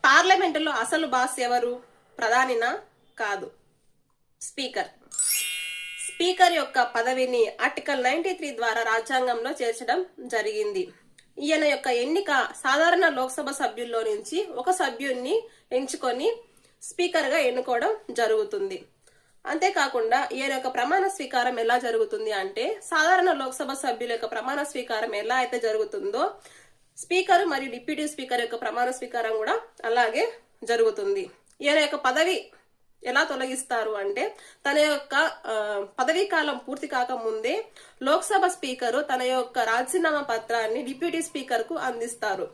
పార్లమెంటులో అసలు బాస్ ఎవరు? ప్రధానినా? కాదు, స్పీకర్. స్పీకర్ యొక్క పదవిని ఆర్టికల్ 93 ద్వారా రాజ్యాంగంలో చేర్చడం జరిగింది. ఈయన యొక్క ఎన్నిక సాధారణ లోక్సభ సభ్యుల్లో నుంచి ఒక సభ్యున్ని ఎంచుకొని స్పీకర్ గా ఎన్నుకోవడం జరుగుతుంది. అంతేకాకుండా ఈయన యొక్క ప్రమాణ స్వీకారం ఎలా జరుగుతుంది అంటే, సాధారణ లోక్సభ సభ్యుల యొక్క ప్రమాణ స్వీకారం ఎలా అయితే జరుగుతుందో స్పీకర్ మరియు డిప్యూటీ స్పీకర్ యొక్క ప్రమాణ స్వీకారం కూడా అలాగే జరుగుతుంది. ఈయన యొక్క పదవి ఎలా తొలగిస్తారు అంటే, తన యొక్క పదవీ కాలం పూర్తి కాకముందే లోక్సభ స్పీకరు తన యొక్క రాజీనామా పత్రాన్ని డిప్యూటీ స్పీకర్ కు అందిస్తారు.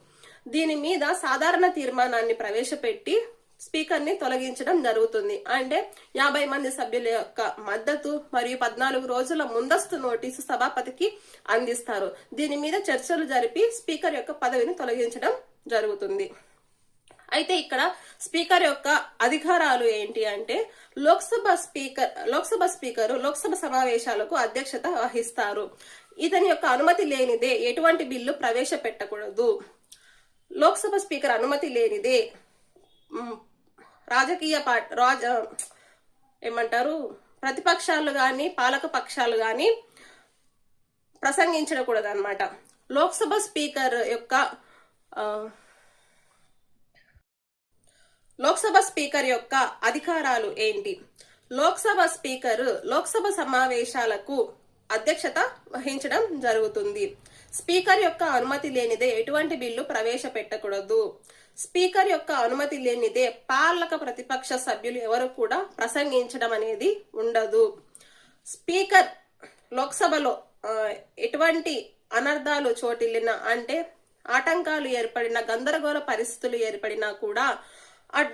దీని మీద సాధారణ తీర్మానాన్ని ప్రవేశపెట్టి స్పీకర్ ని తొలగించడం జరుగుతుంది. అంటే 50 మంది సభ్యుల యొక్క మద్దతు మరియు 14 రోజుల ముందస్తు నోటీసు సభాపతికి అందిస్తారు. దీని మీద చర్చలు జరిపి స్పీకర్ యొక్క పదవిని తొలగించడం జరుగుతుంది. అయితే ఇక్కడ స్పీకర్ యొక్క అధికారాలు ఏంటి అంటే, లోక్సభ స్పీకరు లోక్సభ సమావేశాలకు అధ్యక్షత వహిస్తారు. ఇతని యొక్క అనుమతి లేనిదే ఎటువంటి బిల్లు ప్రవేశపెట్టకూడదు. లోక్సభ స్పీకర్ అనుమతి లేనిదే ప్రతిపక్షాలు గాని పాలక పక్షాలు గాని ప్రసంగించకూడదు అన్నమాట. లోక్సభ స్పీకర్ యొక్క అధికారాలు ఏంటి? లోక్సభ స్పీకర్ లోక్సభ సమావేశాలకు అధ్యక్షత వహించడం జరుగుతుంది. స్పీకర్ యొక్క అనుమతి లేనిదే ఎటువంటి బిల్లు ప్రవేశపెట్టకూడదు. స్పీకర్ యొక్క అనుమతి లేనిదే పాలక ప్రతిపక్ష సభ్యులు ఎవరు కూడా ప్రసంగించడం అనేది ఉండదు. స్పీకర్ లోక్సభలో ఎటువంటి అనర్థాలు చోటిల్లినా, అంటే ఆటంకాలు ఏర్పడిన, గందరగోళ పరిస్థితులు ఏర్పడినా కూడా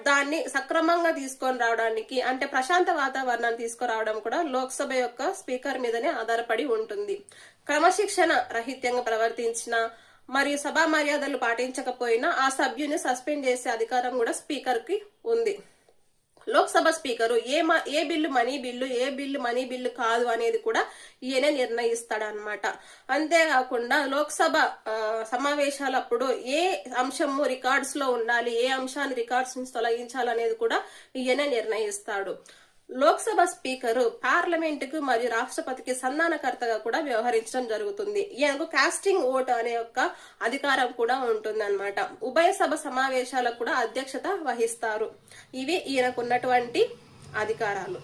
దాన్ని సక్రమంగా తీసుకొని రావడానికి, అంటే ప్రశాంత వాతావరణాన్ని తీసుకురావడం కూడా లోక్సభ యొక్క స్పీకర్ మీదనే ఆధారపడి ఉంటుంది. క్రమశిక్షణ రహితంగా ప్రవర్తించిన మరియు సభా మర్యాదలు పాటించకపోయినా ఆ సభ్యుని సస్పెండ్ చేసే అధికారం కూడా స్పీకర్ కి ఉంది. లోక్సభ స్పీకరు ఏ బిల్లు మనీ బిల్లు, ఏ బిల్లు మనీ బిల్లు కాదు అనేది కూడా ఈయనే నిర్ణయిస్తాడనమాట. అంతేకాకుండా లోక్సభ సమావేశాలప్పుడు ఏ అంశము రికార్డ్స్ లో ఉండాలి, ఏ అంశాన్ని రికార్డ్స్ నుంచి తొలగించాలనేది కూడా ఈయనే నిర్ణయిస్తాడు. లోక్సభ స్పీకరు పార్లమెంట్ కు మరియు రాష్ట్రపతికి సంధానకర్తగా కూడా వ్యవహరించడం జరుగుతుంది. ఈయనకు కాస్టింగ్ ఓట్ అనే యొక్క అధికారం కూడా ఉంటుంది అన్నమాట. ఉభయ సభ సమావేశాలకు కూడా అధ్యక్షత వహిస్తారు. ఇవి ఈయనకున్నటువంటి అధికారాలు.